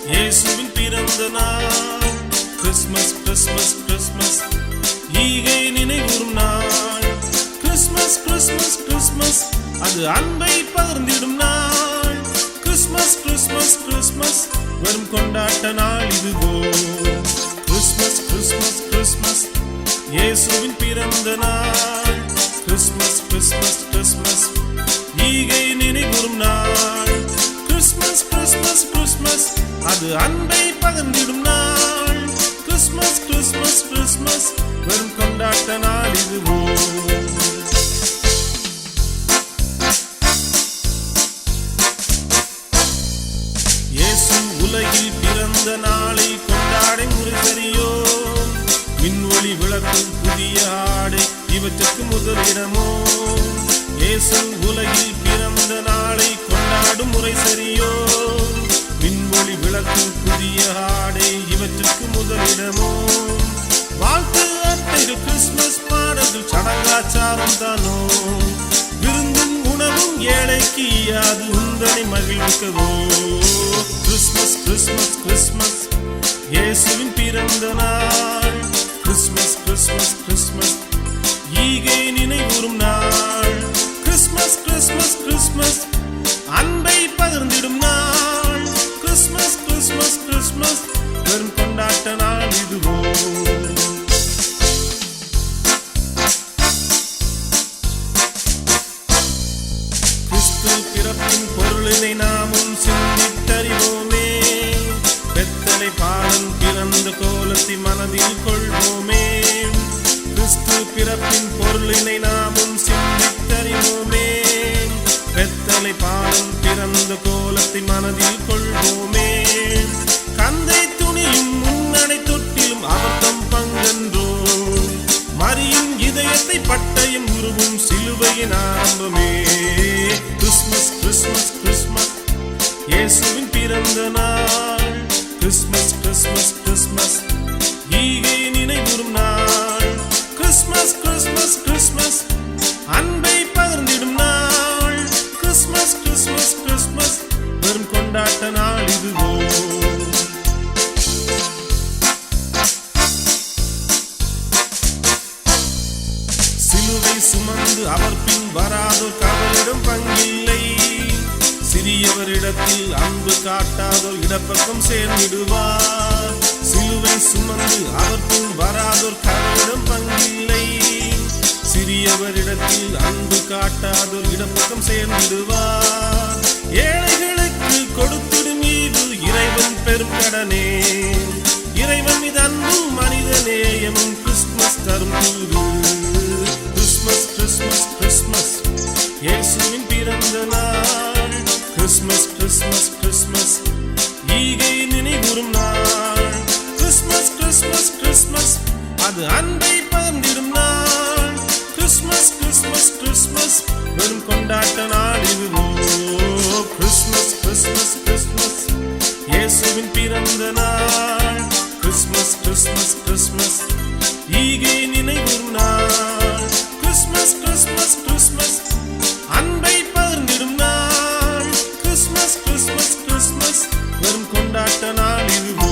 இயேசுவின் பிறந்த நாள் கிறிஸ்மஸ் கிறிஸ்மஸ் கிறிஸ்மஸ் ஈகை நினைவுறும் நாள் கிறிஸ்மஸ் கிறிஸ்மஸ் கிறிஸ்மஸ் அது அன்பை பகிர்ந்திடும் நாள் கிறிஸ்மஸ் கிறிஸ்மஸ் கிறிஸ்மஸ் வெறும் கொண்டாட்ட நாள் இதுவோ கிறிஸ்மஸ் கிறிஸ்மஸ் கிறிஸ்மஸ் இயேசுவின் பிறந்த நாள் கிறிஸ்மஸ் கிறிஸ்மஸ் கிறிஸ்மஸ் ஈகை நினைவுறும் நாள் கிறிஸ்மஸ் கிறிஸ்மஸ் கிறிஸ்மஸ் அது அன்பை பகிர்ந்திடும் நாள் கிறிஸ்மஸ் கிறிஸ்மஸ் கிறிஸ்மஸ் வெறும் கொண்டாட்ட நாள் இதுவோ இயேசு உலகில் பிறந்த நாளை கொண்டாடை முறை சரியோ மின்வொளி விளக்கு புதிய ஆடை இவற்றுக்கு முதலிடமோ இயேசு உலகில் பிறந்த நாளை கொண்டாடும் முறை சரியோ மின்வொளி விளக்கு புதிய ஆடை இவற்றுக்கு முதலிடமோ வாழ்த்து அட்டைகள் கிறிஸ்மஸ் பாடல்கள் சடங்காச்சாரம் தானோ விருந்தும் உணவும் ஏழைக்கு அது உந்தனை மகிழ்விக்கவோ கிறிஸ்மஸ் கிறிஸ்மஸ் கிறிஸ்மஸ் இயேசுவின் பிறந்த நாள் கிறிஸ்மஸ் கிறிஸ்மஸ் கிறிஸ்மஸ் ஈகை நினைவுறும் நாள் கிறிஸ்மஸ் கிறிஸ்மஸ் கிறிஸ்மஸ் அன்பை பகிர்ந்திடும் நாள் கிறிஸ்மஸ் கிறிஸ்மஸ் கிறிஸ்மஸ் வெறும் கொண்டாட்ட நாள் இதுவோ கிறிஸ்து பிறப்பின் பொருளினை நாமும் சிந்தித்தறிவோமே பெத்தலை பாலன் பிறந்த கோலத்தை மனதில் கொள்வோமே கிறிஸ்து பிறப்பின் பொருளினை நாமும் சிந்தித்தறிவோமே பெத்தலை பாலன் பிறந்த கோலத்தை மனதில் கொள்வோமே கந்தை துணியும் முன்னடை தொட்டிலும் அவர்தம் பங்கென்றோ மரியும் இதயத்தை பட்டயம் உருவும் சிலுவையின் ஆரம்பமே கிறிஸ்மஸ் கிறிஸ்மஸ் கிறிஸ்மஸ் இயேசுவின் பிறந்த நாள் கிறிஸ்மஸ் கிறிஸ்மஸ் கிறிஸ்மஸ் ஈகை நினைவுறும் நாள் கிறிஸ்மஸ் கிறிஸ்மஸ் கிறிஸ்மஸ் அன்பை பகிர்ந்திடும் நாள் கிறிஸ்மஸ் கிறிஸ்மஸ் கிறிஸ்மஸ் வெறும் கொண்டாட்ட நாள் இதுவோ சிலுவை சுமந்து அவர் பின் வராதோர் கவலிடம் பங்கில்லை சிறியவரிடத்தில் அன்பு காட்டாதோர் இடப்பக்கம் சேர்ந்திடுவார் சிலுவை சுமந்து அவர் பின் வராதோர் கவலிடம் பங்கில்லை சிறியவரிடத்தில் அன்பு காட்டாதோர் இடப்பக்கம் சேர்ந்திடுவார் ஏழைகளுக்கு கொடுத்திடும் ஈவு இறைவன் பெரும் கடனே இறைவன் மீது அன்பும் மனித நேயமும் கிறிஸ்துமஸ் தரும் தூது கிறிஸ்மஸ் கிறிஸ்மஸ் கிறிஸ்மஸ் இயேசுவின் பிறந்த நாள் கிறிஸ்மஸ் கிறிஸ்மஸ் கிறிஸ்மஸ் ஈகை நினைவுறும் நாள் கிறிஸ்மஸ் கிறிஸ்மஸ் கிறிஸ்மஸ் அது அன்பை பகிர்ந்திடும் நாள் கிறிஸ்மஸ் கிறிஸ்மஸ் கிறிஸ்மஸ் வெறும் கொண்டாட்ட நாள் இதுவோ கிறிஸ்மஸ் கிறிஸ்மஸ் கிறிஸ்மஸ் இயேசுவின் பிறந்த நாள் கிறிஸ்மஸ் கிறிஸ்மஸ் கிறிஸ்மஸ் ஈகை நினைவுறும் நாள் கிறிஸ்மஸ் கிறிஸ்மஸ் கிறிஸ்மஸ் அன்பை பகிர்ந்திடும் நாள் கிறிஸ்மஸ் கிறிஸ்மஸ் கிறிஸ்மஸ் வெறும் கொண்டாட்ட நாள் இதுவோ